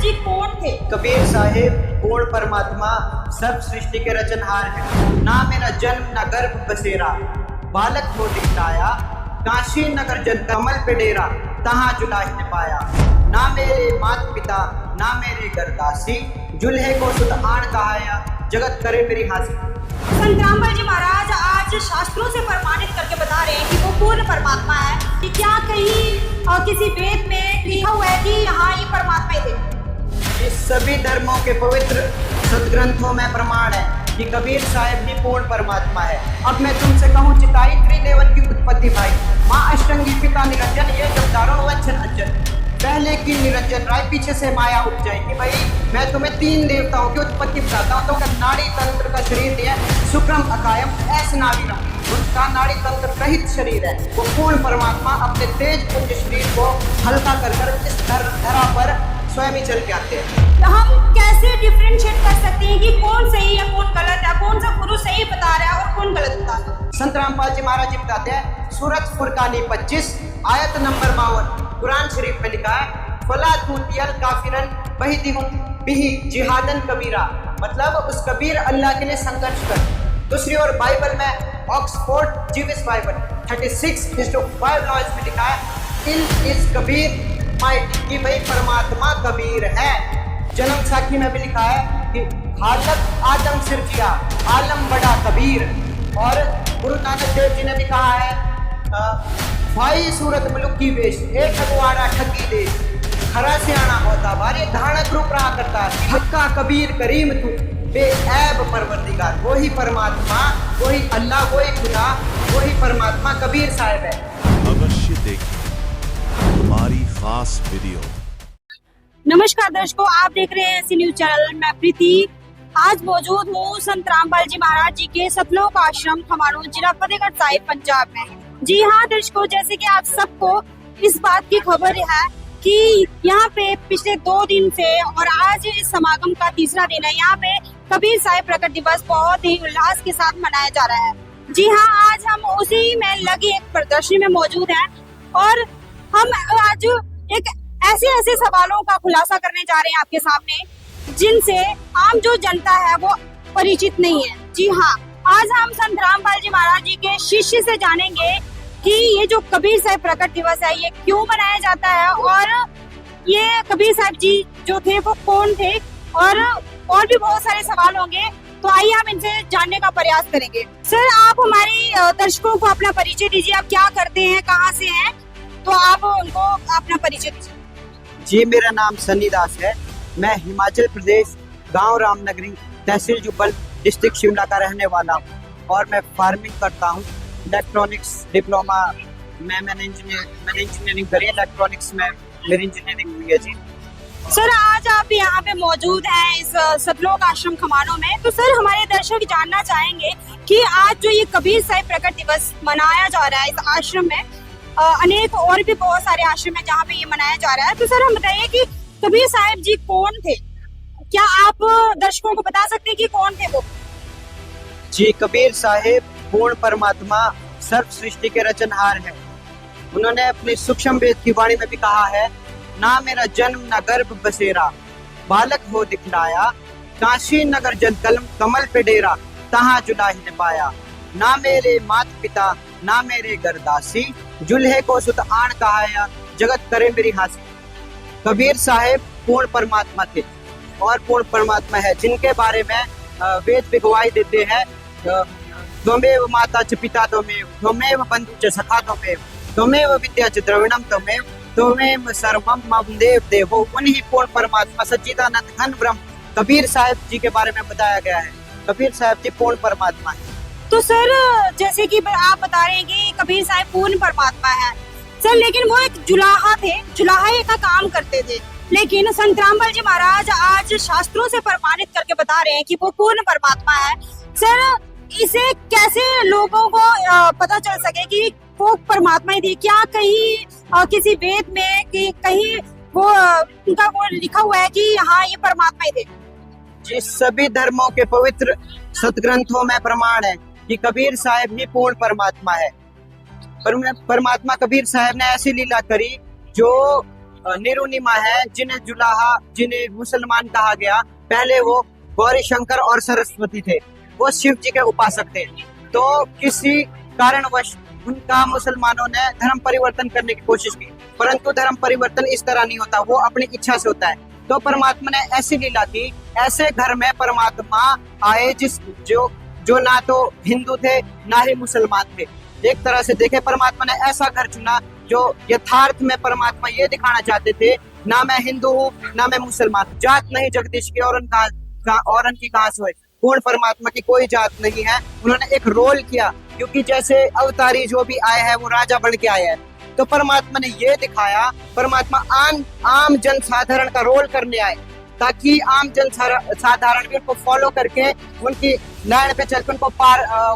जी कौन थे? कबीर साहिब पूर्ण परमात्मा सर्व सृष्टि के रचनहार है। ना मेरा जन्म न गर्भ बसेरा, बालक हो दिखलाया, काशी नगर जन कमल पे डेरा, तहाँ जुलाह ने पाया। ना मेरे मात पिता ना मेरे गरदासी, जुल्हे को सुत आण कहाया, जगत करे मेरी हासी। संत रामपाल जी महाराज आज शास्त्रों से प्रमाणित करके बता रहे हैं कि वो पूर्ण परमात्मा है। कि क्या कहीं किसी वेद में लिखा हुआ है कि हाँ ये परमात्मा थे? इस सभी धर्मों के पवित्र सदग्रंथों में प्रमाण है कि कबीर साहिब ही पूर्ण परमात्मा है। अब मैं तुमसे कहूँ, चिताई त्रिदेवन की उत्पत्ति भाई, माँ अष्टंगी पिता निरंजन, ये जब दारो वंचन अंजन, पहले की निरंजन राय पीछे से माया उठ जाएगी। भाई मैं तुम्हें तीन देवताओं की उत्पत्ति बताता हूँ। तो नाड़ी तंत्र का शरीर है, शुक्रम अकायम ऐस नाड़ीरम, उनका नाड़ी तंत्र रहित शरीर है। वो पूर्ण परमात्मा अपने तेज पुंज शरीर को हल्का कर इस धरा पर स्वयं ही चल के आते हैं। हम कैसे डिफरेंशिएट कर सकते हैं कि कौन सही है कौन गलत है, कौन सा गुरु सही बता रहा है और कौन गलत बता रहा है? संत रामपाल जी महाराज जी बताते हैं, सूरत फुरकानी 25 आयत नंबर 52 कुरान शरीफ में लिखा है, फला तूतियल काफिरन बहिदिहुम बिही जिहादन कबीरा, मतलब उस कबीर अल्लाह के लिए संघर्ष कर। दूसरी ओर बाइबल में ऑक्सफोर्ड जीविस बाइबल 36:5 लॉज में लिखा है, इन इस कबीर माइटी, कि भाई परमात्मा कबीर है। जन्म साखी में भी लिखा है कि खालक आदम सिरजिया आलम बड़ा कबीर। और गुरु नानक देव जी ने भी कहा है, भाई सूरत मुलुक की वेश, एक ठगवाड़ा ठगी देश, खरा से आना होता बारी धानक रूप रहा करता, हक्का कबीर करीम तू बेऐब परवरदिगार। वही परमात्मा, वही अल्लाह, वही खुदा, वही परमात्मा कबीर साहिब है। अवश्य देखें हमारी खास वीडियो। नमस्कार दर्शकों, आप देख रहे हैं ऐसी न्यूज चैनल। मैं प्रीति आज मौजूद हूँ संत रामपाल जी महाराज जी के सतलोक आश्रम खमानों, जिला फतेहगढ़ साहिब, पंजाब में। जी हाँ दर्शकों, जैसे कि आप सबको इस बात की खबर है कि यहाँ पे पिछले 2 दिन से और आज इस समागम का तीसरा दिन है, यहाँ पे कबीर साहिब प्रकट दिवस बहुत ही उल्लास के साथ मनाया जा रहा है। जी हाँ, आज हम उसी में लगी एक प्रदर्शनी में मौजूद हैं और हम आज एक ऐसे सवालों का खुलासा करने जा रहे हैं आपके सामने, जिनसे आम जो जनता है वो परिचित नहीं है। जी हाँ, आज हम संत रामपाल जी महाराज जी के शिष्य से जानेंगे कि ये जो कबीर साहिब प्रकट दिवस है ये क्यों मनाया जाता है और ये कबीर साहिब जी जो थे वो कौन थे, और भी बहुत सारे सवाल होंगे। तो आइए हम इनसे जानने का प्रयास करेंगे। सर, आप हमारे दर्शकों को अपना परिचय दीजिए, आप क्या करते हैं, कहाँ से हैं, तो आप उनको अपना परिचय दीजिए। जी, मेरा नाम सन्नी दास है। मैं हिमाचल प्रदेश गांव रामनगरी, तहसील जुब्बल, डिस्ट्रिक्ट शिमला का रहने वाला हूँ और मैं फार्मिंग करता हूँ। इलेक्ट्रॉनिक्स डिप्लोमा मैंने इंजीनियरिंग करी, इलेक्ट्रॉनिक्स में मेरी इंजीनियरिंग हुई है। जी सर, आज आप यहाँ पे मौजूद हैं इस सतलोक आश्रम खमानों में, तो सर हमारे दर्शक जानना चाहेंगे कि आज जो ये कबीर साहिब प्रकट दिवस मनाया जा रहा है इस आश्रम में, अनेक और भी बहुत सारे आश्रम है जहाँ पे ये मनाया जा रहा है, तो सर हम बताइए कि कबीर साहिब जी कौन थे? क्या आप दर्शकों को बता सकते हैं कि कौन थे वो? जी, कबीर साहिब पूर्ण परमात्मा सर्व सृष्टि के रचनहार है। उन्होंने अपनी सूक्ष्म वेद की वाणी में भी कहा है, ना मेरा जन्म न गर्भ बसेरा, बालक हो दिखलाया, काशी नगर जन कमल पे डेरा, तहाँ जुलाह ने पाया। ना मेरे मात पिता ना मेरे गरदासी, जुल्हे को सुत आण कहाया, जगत करे मेरी हासी। कबीर साहिब पूर्ण परमात्मा थे और पूर्ण परमात्मा है, जिनके बारे में वेद भी गवाही देते हैं, त्वमेव माता च पिता त्वमेव, त्वमेव बंधु च सखा त्वमेव, त्वमेव विद्या च द्रविणम त्वमेव, त्वमेव सर्वम मम देव देवो। उन्हीं पूर्ण परमात्मा सच्चिदानंद घन ब्रह्म कबीर साहिब जी के बारे में बताया गया है। कबीर साहिब जी पूर्ण परमात्मा है। तो सर, जैसे कि आप बता रहे हैं कि कबीर साहिब पूर्ण परमात्मा है सर, लेकिन वो एक जुलाहा थे, जुलाहे का काम करते थे। लेकिन संत रामपाल जी महाराज आज शास्त्रों से प्रमाणित करके बता रहे हैं कि वो पूर्ण परमात्मा है। सर, इसे कैसे लोगों को पता चल सके कि वो परमात्मा ही थे? क्या कहीं किसी वेद में कि कहीं वो उनका वो लिखा हुआ है कि हाँ ये परमात्मा ही थे? जी, सभी धर्मों के पवित्र सदग्रंथों में प्रमाण है कि कबीर साहिब ही पूर्ण परमात्मा है। परमात्मा कबीर साहिब ने ऐसी लीला करी जो निरुनिमा है, जिन्हें जुलाहा, जिन्हें मुसलमान कहा गया, पहले वो गौरी शंकर और सरस्वती थे, वो शिव जी के उपासक थे। तो किसी कारणवश उनका मुसलमानों ने धर्म परिवर्तन करने की कोशिश की, परंतु धर्म परिवर्तन इस तरह नहीं होता, वो अपनी इच्छा से होता है। तो परमात्मा ने ऐसी लीला की, ऐसे घर में परमात्मा आए जो ना तो हिंदू थे ना ही मुसलमान थे। एक तरह से देखे, परमात्मा ने ऐसा घर चुना जो यथार्थ में परमात्मा ये दिखाना चाहते थे, ना मैं हिंदू हूँ ना मैं मुसलमान, जात नहीं जगदीश की और की कहां से हुई, पूर्ण परमात्मा की कोई जात नहीं है। उन्होंने एक रोल किया, क्योंकि जैसे अवतारी जो भी आए हैं वो राजा बन के आए हैं, तो परमात्मा ने ये दिखाया, परमात्मा आम जन साधारण का रोल करने आए, ताकि आम जन साधारण भी उनको फॉलो करके उनकी लाइन पे चलकर उनको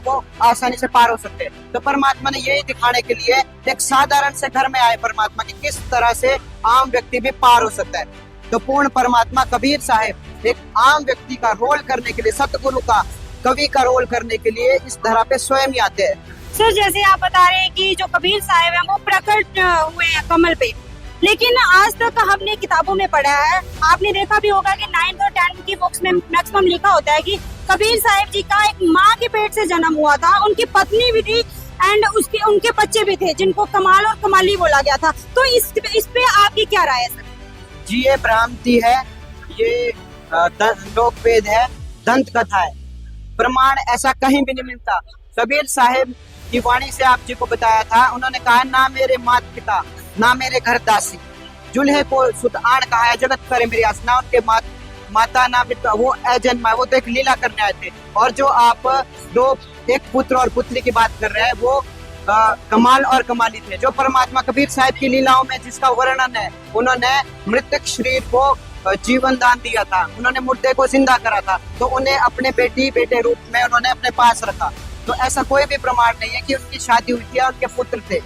वो आसानी से पार हो सकते हैं। तो परमात्मा ने यही दिखाने के लिए एक साधारण से घर में आए परमात्मा की किस तरह से आम व्यक्ति भी पार हो सकता है। तो पूर्ण परमात्मा कबीर साहब एक आम व्यक्ति का रोल करने के लिए, सतगुरु का, कवि का रोल करने के लिए इस धरा पे स्वयं ही आते हैं। सर, जैसे आप बता रहे हैं कि जो कबीर साहब हैं वो प्रकट हुए हैं कमल पे, लेकिन आज तक हमने किताबों में पढ़ा है, आपने देखा भी होगा कि 9th और 10th की बुक्स में मैक्सिमम लिखा होता है कि कबीर साहब जी का एक माँ के पेट से जन्म हुआ था, उनकी पत्नी भी थी एंड उनके बच्चे भी थे जिनको कमाल और कमाली बोला गया था। तो इस पे आपकी क्या राय है सर? जी, ये भ्रांति है, ये लोकवेद है, दंत कथा है, प्रमाण ऐसा कहीं भी नहीं मिलता। कबीर साहब की वाणी से आप जी को बताया था, उन्होंने कहा ना मेरे माता पिता ना मेरे घर दासी, जुल्हे को सुतान कहा है, जगत करे मेरी आस, ना उनके माता ना पिता, वो अजन्मा है, वो तो एक लीला करने आए थे। और जो आप एक पुत्र और पुत्री की बात कर रहे हैं, वो कमाल और कमाली थे। जो परमात्मा कबीर साहब की लीलाओं में जिसका वर्णन है, उन्होंने मृतक शरीर को जीवन दान दिया था, उन्होंने मुर्दे को जिंदा करा था, तो उन्हें अपने बेटे रूप में उन्होंने अपने पास रखा। तो ऐसा कोई भी प्रमाण नहीं है कि उनकी शादी हुई थी और उनके पुत्र थे।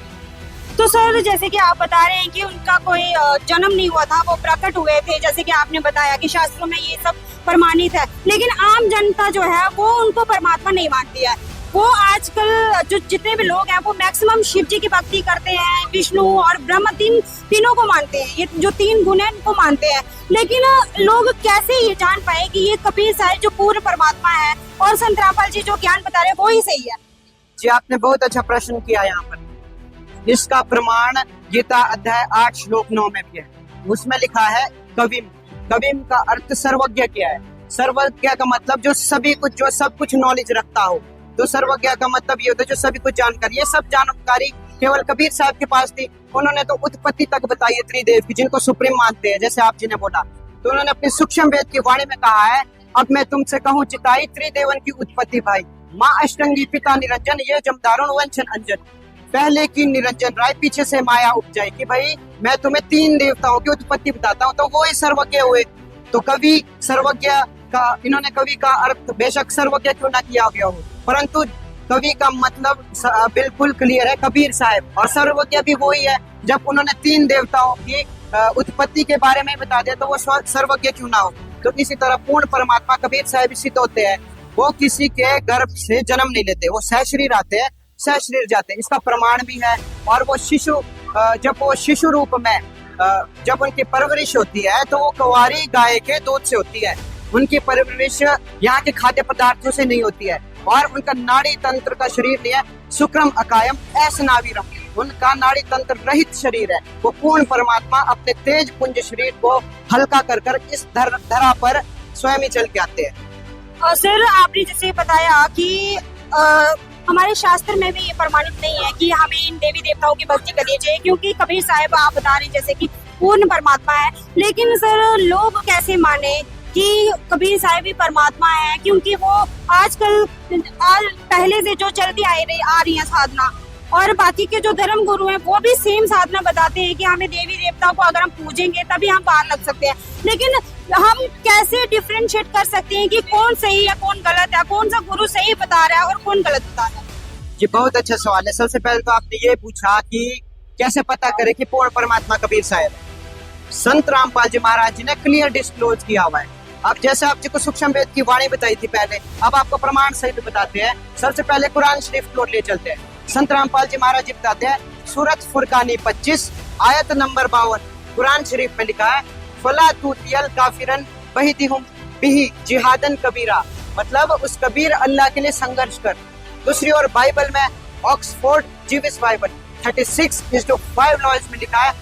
तो सर, जैसे कि आप बता रहे हैं कि उनका कोई जन्म नहीं हुआ था, वो प्रकट हुए थे, जैसे कि आपने बताया कि शास्त्रों में ये सब प्रमाणित है, लेकिन आम जनता जो है वो उनको परमात्मा नहीं मानती है। वो आजकल जो जितने भी लोग हैं वो मैक्सिमम शिव जी की भक्ति करते हैं, विष्णु और ब्रह्म तीनों को मानते हैं, ये जो 3 गुण है उनको मानते हैं। लेकिन लोग कैसे ये जान पाए कि ये कबीर साहब जो पूर्ण परमात्मा है और संत रामपाल जी जो ज्ञान बता रहे हैं वो ही सही है? जी, आपने बहुत अच्छा प्रश्न किया यहाँ पर। इसका प्रमाण गीता अध्याय 8 श्लोक 9 में भी है। उसमें लिखा है कविम। कविम का अर्थ सर्वज्ञ क्या है? सर्वज्ञ का मतलब जो सब कुछ नॉलेज रखता हो। तो सर्वज्ञ का मतलब ये होता है जो सभी कुछ जानकारी। ये सब जानकारी केवल कबीर साहब के पास थी। उन्होंने तो उत्पत्ति तक बताई है त्रिदेव की, जिनको सुप्रीम मानते हैं, जैसे आप जी ने बोला। तो उन्होंने अपनी सूक्ष्म वेद की वाणी में कहा है, अब मैं तुमसे कहूँ चिताई त्रिदेवन की उत्पत्ति भाई, माँ अष्टंगी पिता निरंजन, ये जमदारुण वंशन अंजन। पहले की निरंजन राय पीछे से माया उपजाई, कि भाई मैं तुम्हें 3 देवताओं की उत्पत्ति बताता हूँ, तो वो ही सर्वज्ञ हुए। तो कवि सर्वज्ञ का, इन्होंने कवि का अर्थ बेशक सर्वज्ञ क्यों ना किया गया हो, परंतु कवि का मतलब बिल्कुल क्लियर है, कबीर साहब। और सर्वज्ञ भी वही है, जब उन्होंने 3 देवताओं की उत्पत्ति के बारे में बता दिया, तो वो सर्वज्ञ क्यों ना हो। तो इसी तरह पूर्ण परमात्मा कबीर साहब सिद्ध होते हैं। वो किसी के गर्भ से जन्म नहीं लेते, वो सहशरीर आते हैं, सहशरीर जाते हैं। इसका प्रमाण भी है। और वो जब वो शिशु रूप में जब उनकी परवरिश होती है, तो वो कुंवारी गाय के दूध से होती है। उनकी परवरिश यहाँ के खाद्य पदार्थों से नहीं होती है। और उनका नाड़ी तंत्र का शरीर नहीं है, शुक्रम अकायम ऐसनावीरम, उनका नाड़ी तंत्र रहित शरीर है। वो पूर्ण परमात्मा अपने तेज पुंज शरीर को हल्का कर इस धरा पर स्वयं ही चल के आते हैं। सर, आपने जैसे बताया कि हमारे शास्त्र में भी ये प्रमाणित नहीं है कि हमें इन देवी देवताओं की भक्ति करनी चाहिए, क्योंकि कबीर साहब आप बता रहे जैसे कि पूर्ण परमात्मा है। लेकिन सर, लोग कैसे माने कि कबीर साहब भी परमात्मा है, क्योंकि वो आजकल पहले से जो चलती आ रही है साधना, और बाकी के जो धर्म गुरु हैं वो भी सेम साधना बताते हैं कि हमें देवी देवताओं को अगर हम पूजेंगे तभी हम पार लग सकते हैं। लेकिन हम कैसे डिफरेंशिएट कर सकते हैं कि कौन सही है कौन गलत है, कौन सा गुरु सही बता रहा है और कौन गलत बता रहा है? ये बहुत अच्छा सवाल है। सबसे पहले तो आपने ये पूछा कि कैसे पता करें कि पूर्ण परमात्मा कबीर साहब है। संत रामपाल जी महाराज जी ने क्लियर डिस्क्लोज किया हुआ है। अब जैसे आप जी को सूक्ष्म वेद की वाणी बताई थी पहले, अब आपको प्रमाण सहित बताते हैं। सबसे पहले कुरान शरीफ को ले चलते हैं। संत रामपाल जी महाराज जी बताते हैं, सूरत फुरकानी 25 आयत नंबर 52, कुरान शरीफ में लिखा है फला तूतियल काफिरन बहिदिहुम बिही जिहादन कबीरा, मतलब उस कबीर अल्लाह के लिए संघर्ष कर। दूसरी ओर बाइबल में ऑक्सफोर्ड जीविस बाइबल 36:5 लॉज में लिखा है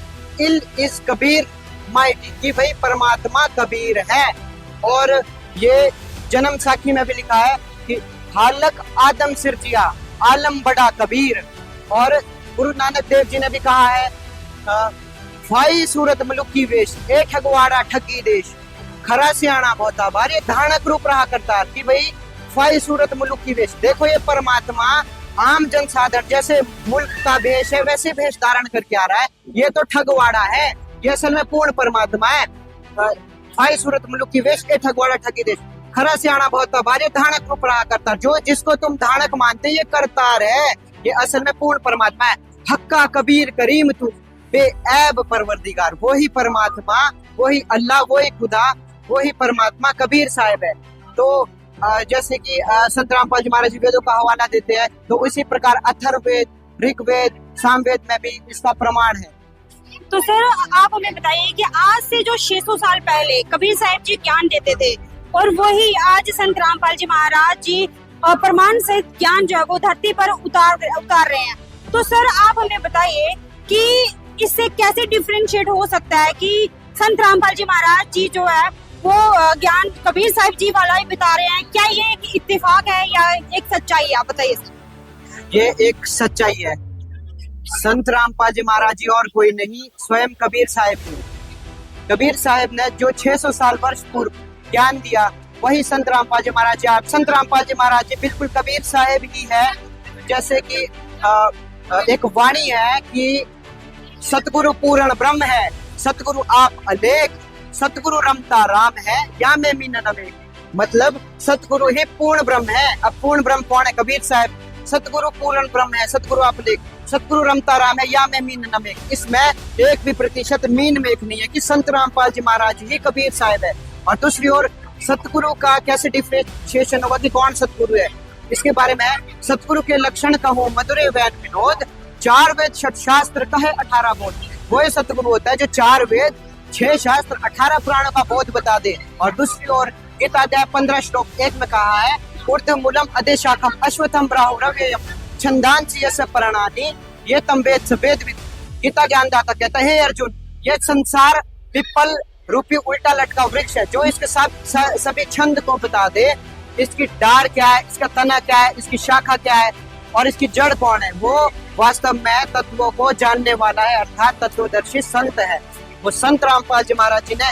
इल इज कबीर माइटी, कि भाई परमात्मा कबीर है। और ये जन्म साखी में भी लिखा है कि हालक आदम सिरजिया आलम बड़ा कबीर। और गुरु नानक देव जी ने भी कहा है फाई सूरत मुलुक की वेश ए ठगवाड़ा ठगी देश, खरा सियाणा बहुता भारी धानक रूप रहा करता, कि भाई फाई सूरत मुलुक की वेश। देखो ये परमात्मा आम जनसाधारण जैसे मुल्क का भेष है वैसे भेष धारण करके आ रहा है, ये तो ठगवाड़ा है, ये असल में पूर्ण परमात्मा है। फाई सूरत मुलुक की वेश ए ठगवाड़ा ठगी देश, खरा सियाणा बहुता भारी धानक रूप रहा करता, जो जिसको तुम धानक मानते ये करतार है, ये असल में पूर्ण परमात्मा है। हक्का कबीर करीम तू बेऐब परवरदिगार, वही परमात्मा, वही अल्लाह, वही खुदा, वही परमात्मा कबीर साहिब है। तो जैसे कि संत रामपाल जी महाराज वेदों का हवाला देते हैं, तो उसी प्रकार अथर्ववेद, ऋग्वेद, सामवेद में भी इसका प्रमाण है। तो सर आप हमें बताइए कि आज से जो 600 साल पहले कबीर साहब जी ज्ञान देते थे और वही आज संत रामपाल जी महाराज जी प्रमाण सहित ज्ञान जो है वो धरती पर उतार रहे हैं, तो सर आप हमें बताइए कि इससे कैसे डिफरेंशिएट हो सकता है कि संत रामपाल जी महाराज जी जो है वो ज्ञान कबीर साहिब जी वाला ही बता रहे हैं, क्या ये एक इत्तेफाक है या एक सच्चाई है? आप बताइए। ये एक सच्चाई है। संत रामपाल जी महाराज जी और कोई नहीं, स्वयं कबीर साहिब ने। कबीर साहिब ने जो 600 साल वर्ष पूर्व ज्ञान दिया वही संत रामपाल जी महाराज जी। आप संत रामपाल जी महाराज जी बिल्कुल कबीर साहिब ही है। जैसे कि एक वाणी है कि सतगुरु पूर्ण ब्रह्म है, सतगुरु आप अलेख, सतगुरु रमता राम है या मैं मीन नमे, मतलब सतगुरु ही पूर्ण ब्रह्म है। अब पूर्ण ब्रह्म कौन है? कबीर साहब। सतगुरु पूर्ण ब्रह्म है, सतगुरु आप अलेख, सतगुरु रमता राम है या मैं मीन नमे। इसमें एक भी प्रतिशत मीन में नहीं है कि संत रामपाल जी महाराज ही कबीर साहब है। और दूसरी ओर सतगुरु का कैसे डिफरेंशिएशन होगा कि कौन सतगुरु है, इसके बारे में सतगुरु के लक्षण कहो मधुरे वैद विनोद, 4 वेद 6 शास्त्र कहे 18 बोध। वो सतगुरु होता है जो 4 वेद 6 शास्त्र 18 पुराणों का बोध बता दे। और दूसरी ओर गीता अध्याय 15 श्लोक 1 में कहा है ऊर्ध्व मूलम अधेशाखम अश्वत्थम राहुरव्ययम छंदांसि यस्य परणानि ये तम वेद सवेद विद। गीता ज्ञानदाता कहता है हे अर्जुन, ये संसार पिपल रूपी उल्टा लटका वृक्ष है जो इसके साथ सभी छंद को बता दे, इसकी डार क्या है, इसका तना क्या है, इसकी शाखा क्या है और इसकी जड़ कौन है। वो वास्तव में तत्वों को जानने वाला है, अर्थात तत्वदर्शी संत है। वो संत रामपाल जी महाराज जी ने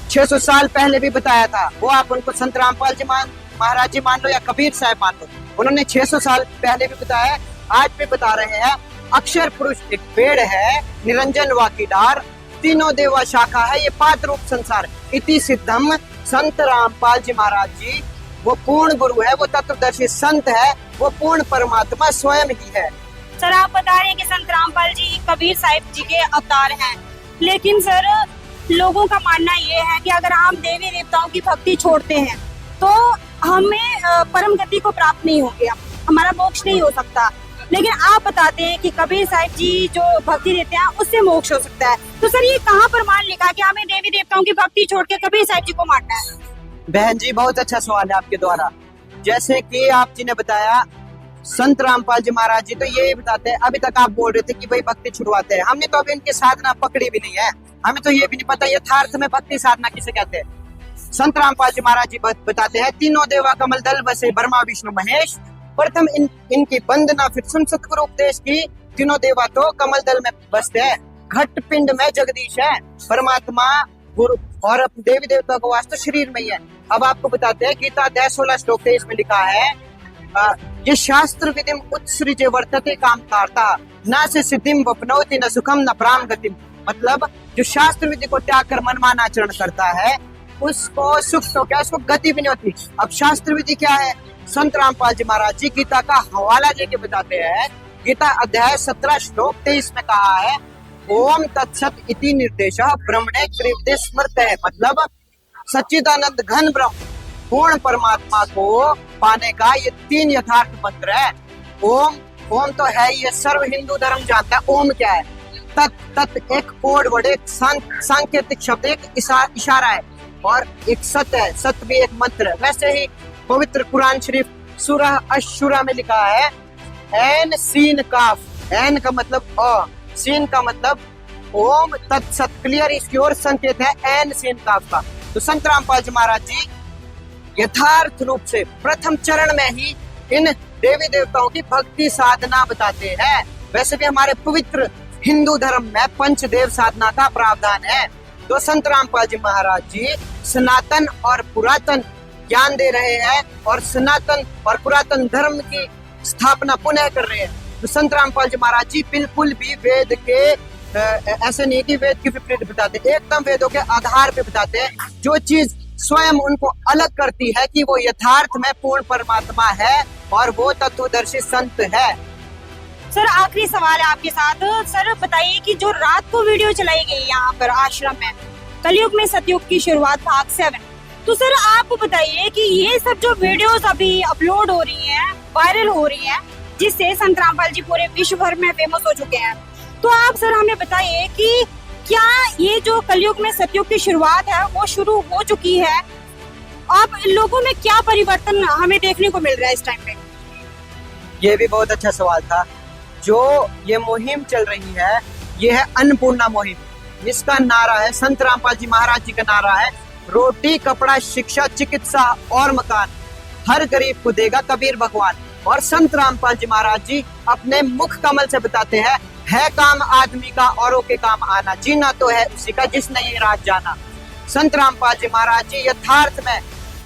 600 साल पहले भी बताया था। वो आप उनको संत रामपाल जी महाराज जी मान लो या कबीर साहब मान लो, उन्होंने 600 साल पहले भी बताया, आज भी बता रहे हैं। अक्षर पुरुष एक पेड़ है, निरंजन वाकीदार, तीनों देवा शाखा है, ये 5 रूप संसार। इति सिद्धम संत रामपाल जी महाराज जी वो पूर्ण गुरु है, वो तत्वदर्शी संत है, वो पूर्ण परमात्मा स्वयं ही है। सर आप बता रहे हैं कि संत रामपाल जी कबीर साहिब जी के अवतार हैं, लेकिन सर लोगों का मानना ये है कि अगर हम देवी देवताओं की भक्ति छोड़ते हैं तो हमें परम गति को प्राप्त नहीं होगी, हमारा मोक्ष नहीं हो सकता। लेकिन आप बताते हैं कि कबीर साहिब जी जो भक्ति देते हैं उससे मोक्ष हो सकता है। तो सर ये कहाँ प्रमाण लिखा कि हमें देवी देवताओं की भक्ति छोड़ के कबीर साहिब जी को मानना है? बहन जी बहुत अच्छा सवाल है आपके द्वारा। जैसे कि आप जी ने बताया संत रामपाल जी महाराज जी तो ये बताते हैं, अभी तक आप बोल रहे थे कि भाई भक्ति छुड़वाते हैं, हमने तो अभी इनकी साधना पकड़ी भी नहीं है, हमें तो ये भी नहीं पता यथार्थ में भक्ति साधना किसे कहते हैं। संत रामपाल जी महाराज जी बताते हैं तीनों देवा कमल दल बसे ब्रह्मा विष्णु महेश, प्रथम इनकी वंदना फिर सुन सतगुरु उपदेश की। तीनों देवा तो कमल दल में बसते हैं, घट पिंड में जगदीश है, परमात्मा गुरु और देवी देवता को वास्तव शरीर में ही है। अब आपको बताते हैं गीता अध्याय 16 श्लोक 23 में लिखा है ये शास्त्र विधिम उत्सृज्य वर्तते कामकारता न से सिद्धिम वपनोति न सुखम न प्राम गतिम, मतलब जो शास्त्र विधि को त्याग कर मनमान आचरण करता है उसको सुख तो क्या, उसको गति भी नहीं होती। अब शास्त्र विधि क्या है? संत रामपाल जी महाराज जी गीता का हवाला देके बताते हैं। गीता अध्याय 17 श्लोक 23 में कहा है ओम तत्सत इति निर्देशः ब्रह्मणे त्रिविधे स्मृत है, मतलब सच्चिदानंद घन ब्रह्म पूर्ण परमात्मा को पाने का ये 3 यथार्थ मंत्र है। ओम, ओम तो है ये सर्व हिंदू धर्म जानता है ओम क्या है। तत् एक कोड वर्ड, एक सांकेतिक शब्द, एक इशारा है, और एक सत है, सत भी एक मंत्र है। वैसे ही पवित्र कुरान शरीफ सूरह अश-शूरा में लिखा है एन सीन काफ। एन का मतलब अ, सीन का मतलब ओम, तत्सत। क्लियर, इसकी ओर संकेत है एन सीन काफ का। तो संत रामपाल जी महाराज जी यथार्थ रूप से प्रथम चरण में ही इन देवी देवताओं की भक्ति साधना बताते हैं। वैसे भी हमारे पवित्र हिंदू धर्म में पंचदेव साधना का प्रावधान है। तो संत रामपाल जी महाराज जी सनातन और पुरातन ज्ञान दे रहे हैं और सनातन और पुरातन धर्म की स्थापना पुनः कर रहे हैं। तो संत रामपाल जी महाराज जी बिल्कुल भी वेद के ऐसे नहीं कि वेद के विपरीत बताते, एकदम वेदों के आधार पे बताते हैं। जो चीज स्वयं उनको अलग करती है कि वो यथार्थ में पूर्ण परमात्मा है और वो तत्वदर्शी संत है। सर आखिरी सवाल है आपके साथ। सर बताइए कि जो रात को वीडियो चलाई गई यहाँ पर आश्रम में, कलयुग में सतयुग की शुरुआत भाग 7, तो सर आप बताइए कि ये सब जो वीडियोस अभी अपलोड हो रही हैं, वायरल हो रही हैं, जिससे संत रामपाल जी पूरे विश्व भर में फेमस हो चुके हैं, तो आप सर हमें बताइए कि क्या ये जो कलयुग में सतयुग की शुरुआत है वो शुरू हो चुकी है? आप लोगों में क्या परिवर्तन हमें देखने को मिल रहा है इस टाइम पे? ये भी बहुत अच्छा सवाल था। जो ये मुहिम चल रही है ये है अन्नपूर्णा मुहिम। इसका नारा है, संत रामपाल जी महाराज जी का नारा है, रोटी कपड़ा शिक्षा चिकित्सा और मकान हर गरीब को देगा कबीर भगवान। और संत रामपाल जी महाराज जी अपने मुख कमल से बताते हैं, है काम आदमी का औरों के काम आना, जीना तो है उसी का जिसने ये राज जाना। संत रामपाल जी महाराज जी यथार्थ में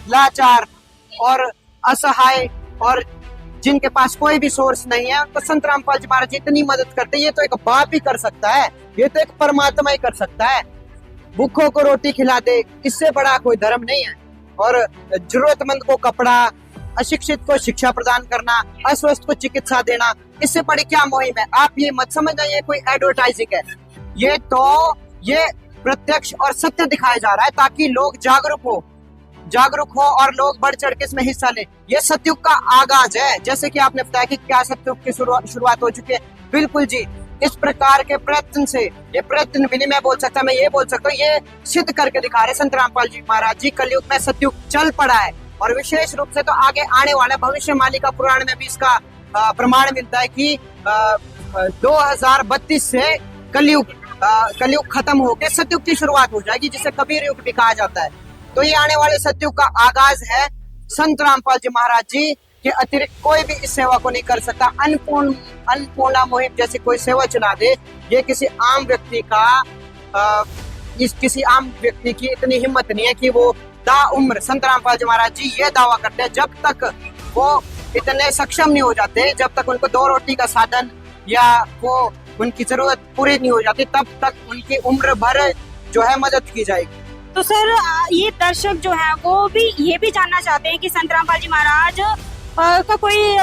लाचार और असहाय और जिनके पास कोई भी सोर्स नहीं है तो संत रामपाल जी महाराज जी इतनी मदद करते हैं। ये तो एक बाप ही कर सकता है, ये तो एक परमात्मा ही कर सकता है। भूखों को रोटी खिला दे, इससे बड़ा कोई धर्म नहीं है। और जरूरतमंद को कपड़ा, अशिक्षित को शिक्षा प्रदान करना, अस्वस्थ को चिकित्सा देना, इससे बड़ी क्या मुहिम है? आप ये मत समझना ये कोई एडवर्टाइजिंग है, ये प्रत्यक्ष और सत्य दिखाया जा रहा है ताकि लोग जागरूक हो और लोग बढ़ चढ़ के इसमें हिस्सा ले। ये सतयुग का आगाज है। जैसे कि आपने बताया कि क्या सतयुग की शुरुआत हो चुकी है, बिल्कुल जी। इस प्रकार के प्रयत्न से, ये प्रयत्न भी नहीं मैं बोल सकता, मैं ये बोल सकता हूँ, ये सिद्ध करके दिखा रहे संत रामपाल जी महाराज जी कलयुग में सतयुग चल पड़ा है। और विशेष रूप से तो आगे आने वाला भविष्यवाणी का पुराण में भी इसका प्रमाण मिलता है कि 2032 से कलयुग खत्म होकर सतयुग की शुरुआत हो जाएगी, जिसे कबीर युग भी कहा जाता है। तो ये आने वाले सतयुग का आगाज है। संत रामपाल जी महाराज जी के अतिरिक्त कोई भी इस सेवा को नहीं कर सकता। अन्नपूर्णा मुहिम जैसी कोई सेवा चला दे, ये किसी आम व्यक्ति की इतनी हिम्मत नहीं है कि वो उम्र संत रामपाल जी महाराज जी ये दावा करते हैं, जब तक वो इतने सक्षम नहीं हो जाते, जब तक उनको 2 रोटी का साधन या वो उनकी जरूरत पूरी नहीं हो जाती, तब तक उनकी उम्र भर जो है मदद की जाएगी। तो सर ये दर्शक जो है वो भी ये भी जानना चाहते हैं कि संत रामपाल जी महाराज का कोई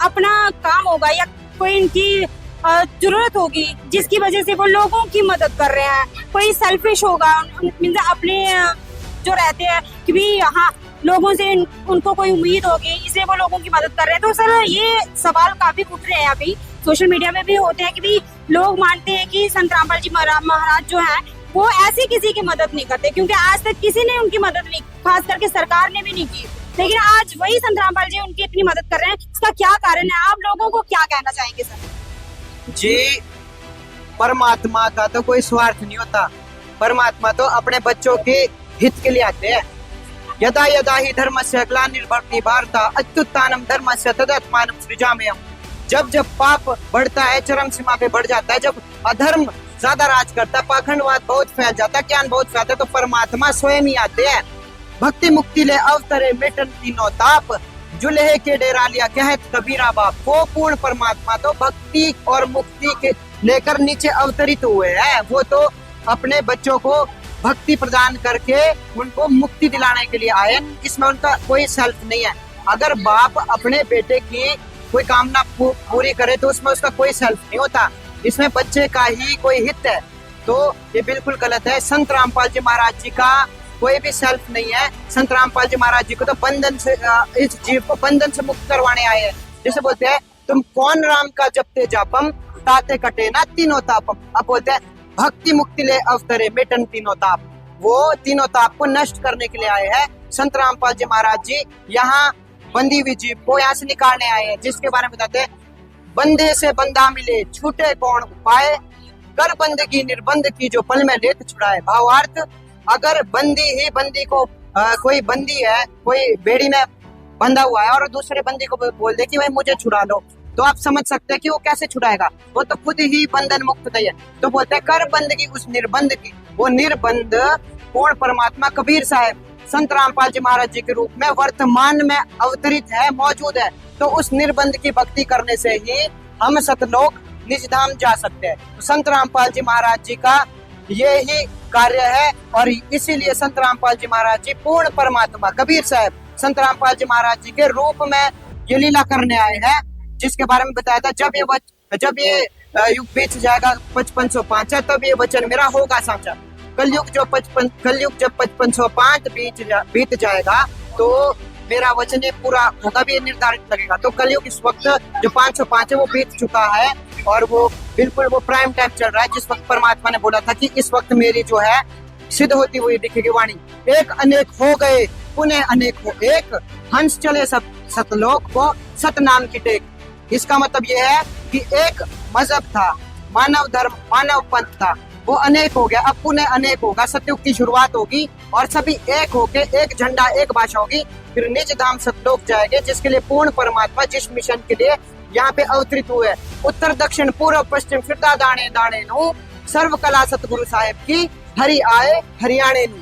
अपना काम होगा या कोई इनकी जरूरत होगी जिसकी वजह से वो लोगों की मदद कर रहे हैं, कोई सेल्फिश होगा, अपने जो रहते हैं कि भी हाँ लोगों से उनको कोई उम्मीद होगी इसलिए वो लोगों की मदद कर रहे हैं। तो सर ये सवाल काफी उठ रहे हैं, अभी सोशल मीडिया में भी होते हैं कि भी लोग मानते हैं कि संत रामपाल जी महाराज जो है वो ऐसे किसी की मदद नहीं करते, क्योंकि आज तक किसी ने उनकी मदद नहीं, खास करके सरकार ने भी नहीं की, लेकिन आज वही संत रामपाल जी उनकी इतनी मदद कर रहे हैं। इसका क्या कारण है? आप लोगों को क्या कहना चाहेंगे सर? जी, परमात्मा का तो कोई स्वार्थ नहीं होता। परमात्मा तो अपने बच्चों के हित के लिए आते हैं। यदा यदा ही धर्मस्य ग्लानिर्भवति भारत अत्युत्थानम धर्मस्य तदात्मानं सृजाम्यहम्। जब जब पाप बढ़ता है, चरम सीमा पे बढ़ जाता है, जब अधर्म ज्यादा राज करता है, पाखंडवाद बहुत फैल जाता है, ज्ञान बहुत फैलता है, तो परमात्मा स्वयं ही आते हैं। भक्ति मुक्ति ले अवतरे मिटन तीनों ताप, जुल्हे के डेरा लिया कहत कबीरा बाप। वो पूर्ण परमात्मा तो भक्ति और मुक्ति के लेकर नीचे अवतरित हुए हैं। वो तो अपने बच्चों को भक्ति प्रदान करके उनको मुक्ति दिलाने के लिए आए। इसमें उनका कोई सेल्फ नहीं है। अगर बाप अपने बेटे की कोई कामना पूरी करे तो उसमें उसका कोई सेल्फ नहीं होता, इसमें बच्चे का ही कोई हित है। तो ये बिल्कुल गलत है। संत रामपाल जी महाराज जी का कोई भी सेल्फ नहीं है। संत रामपाल जी महाराज जी को तो बंधन से, इस जीव को बंधन से मुक्त करवाने आए हैं। जैसे बोलते हैं, तुम कौन राम का जपते जापम, ताते कटे ना तीनों ताप। अब बोलते हैं भक्ति मुक्ति ले अवतरे मिटन तीनों ताप। वो तीनों ताप को नष्ट करने के लिए आए हैं संत रामपाल जी महाराज जी। यहाँ बंदी हुई जीव को यहाँ से निकालने आए हैं, जिसके बारे में बताते हैं। बंदे से बंदा मिले छूटे कौन उपाय, कर बंदगी निर्बंध की जो पल में लेत छुड़ाए। भावार्थ, अगर बंदी ही बंदी को कोई बंदी है, कोई बेड़ी में बंधा हुआ है और दूसरे बंदी को बोल दे कि भाई मुझे छुड़ा लो, तो आप समझ सकते हैं कि वो कैसे छुड़ाएगा, वो तो खुद ही बंधन मुक्त है। तो बोलते हैं कर बंदगी उस निर्बंध की, वो निर्बंध पूर्ण परमात्मा कबीर साहब संत रामपाल जी महाराज जी के रूप में वर्तमान में अवतरित है, मौजूद है। तो उस निर्बंध की भक्ति करने से ही हम सतलोक निज धाम जा सकते हैं। तो संत रामपाल जी महाराज जी का ये ही कार्य है, और इसीलिए संत रामपाल जी महाराज जी पूर्ण परमात्मा कबीर साहब संत रामपाल जी महाराज जी के रूप में ये लीला करने आए हैं, जिसके बारे में बताया था। जब ये युग बीत जाएगा 5505 है, तब ये वचन मेरा होगा साचा। कलयुग जब 5505 बीत जाएगा तो मेरा वचन ये पूरा होगा भी निर्धारित लगेगा। तो कलयुग इस वक्त जो 505 है वो बीत चुका है, और वो बिल्कुल वो प्राइम टाइम चल रहा है, जिस वक्त परमात्मा ने बोला था कि इस वक्त मेरी जो है सिद्ध होती हुई दिखेगी वाणी। एक अनेक हो गए पुनः अनेक हो एक, हंस चले सतलोक को सतनाम की टेक। इसका मतलब ये है कि एक मजहब था, मानव धर्म मानव पंथ था, वो अनेक हो गया, अब पुनः अनेक होगा। सतयुग की शुरुआत होगी और सभी एक होके एक झंडा एक भाषा होगी, फिर निज धाम सतलोक जाएंगे, जिसके लिए पूर्ण परमात्मा जिस मिशन के लिए यहाँ पे अवतरित हुए। उत्तर दक्षिण पूर्व पश्चिम फिरता दाणे दाणे नु, सर्व कला सतगुरु साहेब की हरि आए हरियाणे नु।